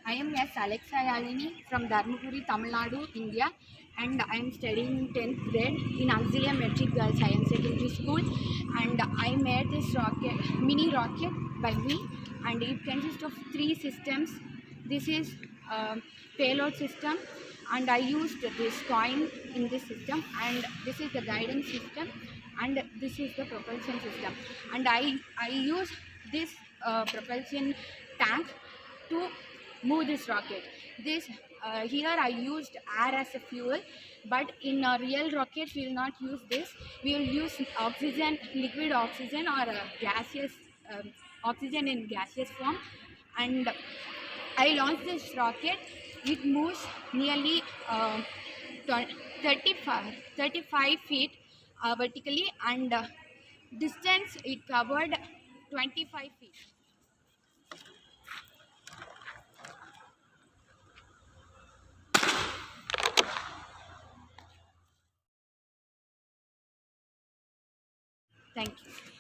I am S. Alexa Yalini from Dharmapuri, Tamil Nadu, India, and I am studying 10th grade in Auxilia Metric Girls Higher Secondary School. And I made this rocket, mini rocket by me, and it consists of 3 systems. This is payload system, and I used this coin in this system, and this is the guidance system, and this is the propulsion system. And I use this propulsion tank to move this rocket. This here I used air as a fuel, but in a real rocket we will not use this. We will use oxygen, liquid oxygen, or gaseous oxygen in gaseous form. And I launched this rocket. It moves nearly 35 feet vertically, and distance it covered 25 feet. Thank you.